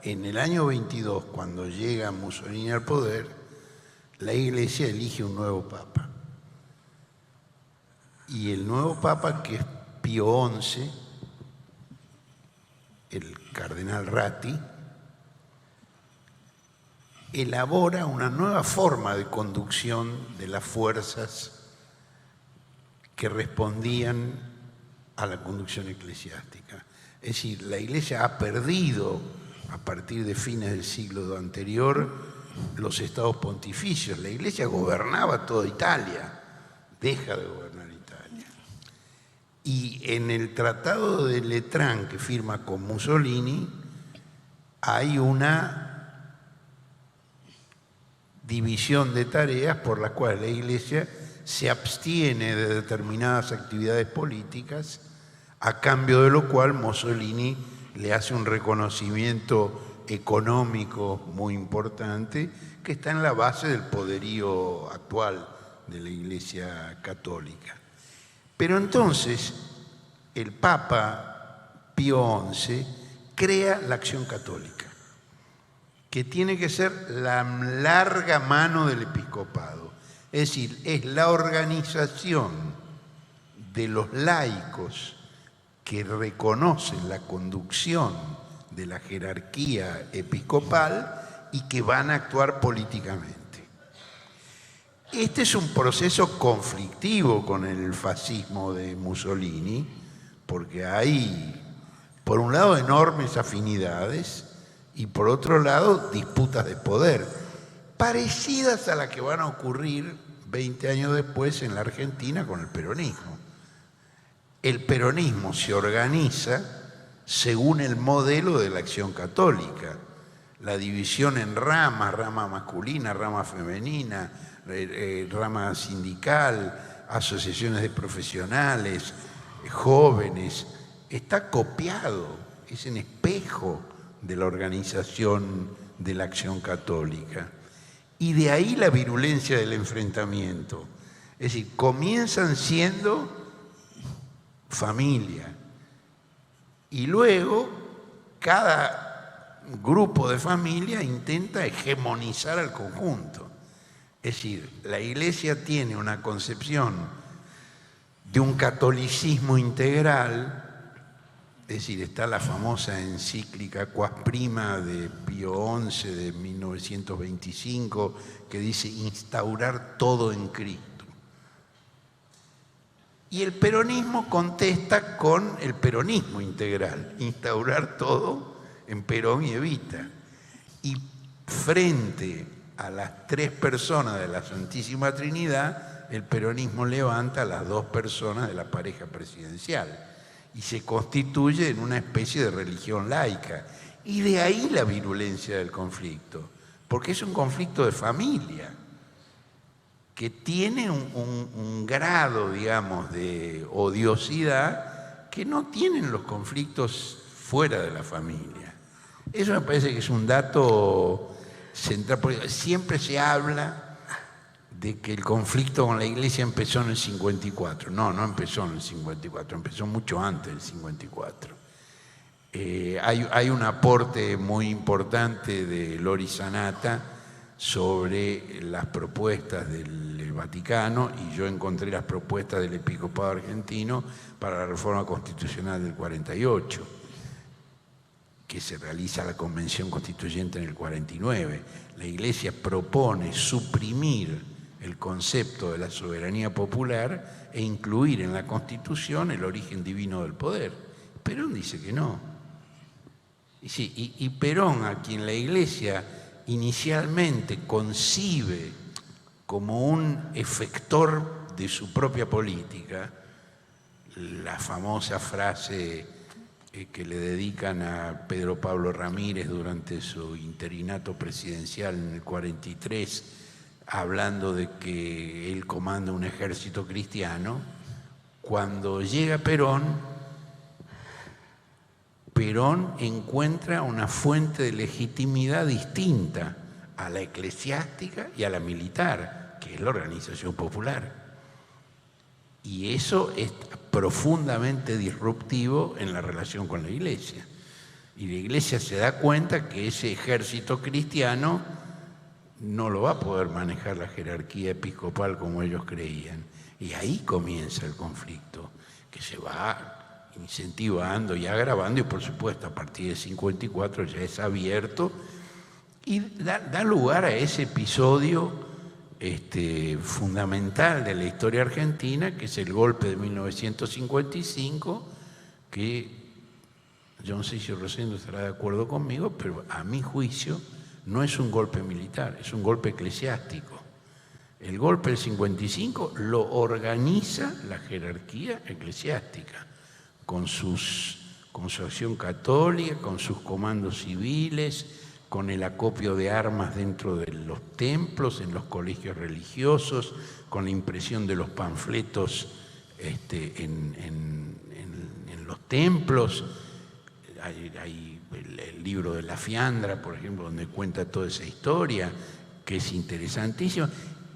en el año 22, cuando llega Mussolini al poder, la Iglesia elige un nuevo papa. Y el nuevo papa, que es Pío XI, el cardenal Ratti, elabora una nueva forma de conducción de las fuerzas que respondían a la conducción eclesiástica. Es decir, la Iglesia ha perdido, a partir de fines del siglo anterior, los estados pontificios. La Iglesia gobernaba toda Italia, deja de gobernar Italia. Y en el Tratado de Letrán que firma con Mussolini, hay una división de tareas por las cuales la Iglesia se abstiene de determinadas actividades políticas, a cambio de lo cual Mussolini le hace un reconocimiento económico muy importante que está en la base del poderío actual de la Iglesia católica. Pero entonces el Papa Pío XI crea la Acción Católica, que tiene que ser la larga mano del episcopado. Es decir, es la organización de los laicos que reconocen la conducción de la jerarquía episcopal y que van a actuar políticamente. Este es un proceso conflictivo con el fascismo de Mussolini, porque hay, por un lado, enormes afinidades y, por otro lado, disputas de poder, parecidas a las que van a ocurrir 20 años después en la Argentina con el peronismo. El peronismo se organiza según el modelo de la Acción Católica, la división en ramas, rama masculina, rama femenina, rama sindical, asociaciones de profesionales, jóvenes, está copiado, es en espejo de la organización de la Acción Católica. Y de ahí la virulencia del enfrentamiento. Es decir, comienzan siendo familia y luego cada grupo de familia intenta hegemonizar al conjunto. Es decir, la Iglesia tiene una concepción de un catolicismo integral. Es decir, está la famosa encíclica Quas Prima de Pío XI de 1925 que dice instaurar todo en Cristo. Y el peronismo contesta con el peronismo integral, instaurar todo en Perón y Evita. Y frente a las tres personas de la Santísima Trinidad, el peronismo levanta a las dos personas de la pareja presidencial y se constituye en una especie de religión laica. Y de ahí la virulencia del conflicto, porque es un conflicto de familia que tiene un grado, digamos, de odiosidad que no tienen los conflictos fuera de la familia. Eso me parece que es un dato central, porque siempre se habla de que el conflicto con la Iglesia empezó en el 54. No, no empezó en el 54, empezó mucho antes del 54. Hay un aporte muy importante de Lori Sanata sobre las propuestas del Vaticano, y yo encontré las propuestas del Episcopado argentino para la reforma constitucional del 48, que se realiza la Convención Constituyente en el 49. La Iglesia propone suprimir el concepto de la soberanía popular e incluir en la Constitución el origen divino del poder. Perón dice que no. Y Perón, a quien la Iglesia inicialmente concibe como un efector de su propia política, la famosa frase que le dedican a Pedro Pablo Ramírez durante su interinato presidencial en el 43, hablando de que él comanda un ejército cristiano. Cuando llega Perón encuentra una fuente de legitimidad distinta a la eclesiástica y a la militar, que es la organización popular. Y eso es profundamente disruptivo en la relación con la Iglesia. Y la Iglesia se da cuenta que ese ejército cristiano no lo va a poder manejar la jerarquía episcopal como ellos creían. Y ahí comienza el conflicto, que se va incentivando y agravando, y por supuesto a partir de 54 ya es abierto, y da lugar a ese episodio fundamental de la historia argentina, que es el golpe de 1955, que yo no sé si Rosendo estará de acuerdo conmigo, pero a mi juicio no es un golpe militar, es un golpe eclesiástico. El golpe del 55 lo organiza la jerarquía eclesiástica, con su acción católica, con sus comandos civiles, con el acopio de armas dentro de los templos, en los colegios religiosos, con la impresión de los panfletos en los templos. Hay el libro de La Fiandra, por ejemplo, donde cuenta toda esa historia, que es interesantísima.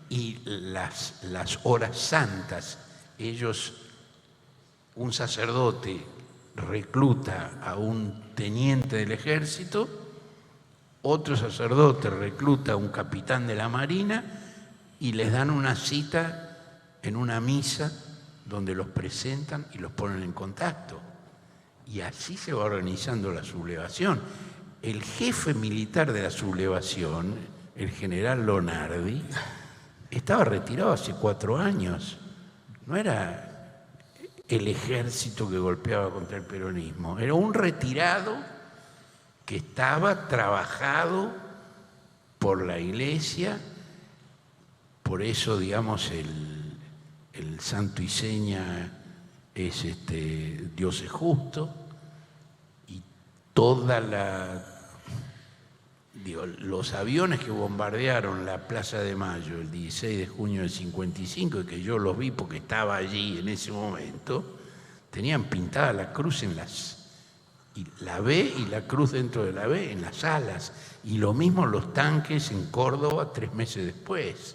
Y las horas santas, un sacerdote recluta a un teniente del ejército, otro sacerdote recluta a un capitán de la marina y les dan una cita en una misa donde los presentan y los ponen en contacto. Y así se va organizando la sublevación. El jefe militar de la sublevación, el general Lonardi, estaba retirado hace 4 años. No era el ejército que golpeaba contra el peronismo, era un retirado que estaba trabajado por la Iglesia. Por eso, digamos, el santo y seña es Dios es justo, y los aviones que bombardearon la Plaza de Mayo el 16 de junio del 55, y que yo los vi porque estaba allí en ese momento, tenían pintada la cruz y la B y la cruz dentro de la B en las alas, y lo mismo los tanques en Córdoba 3 meses después.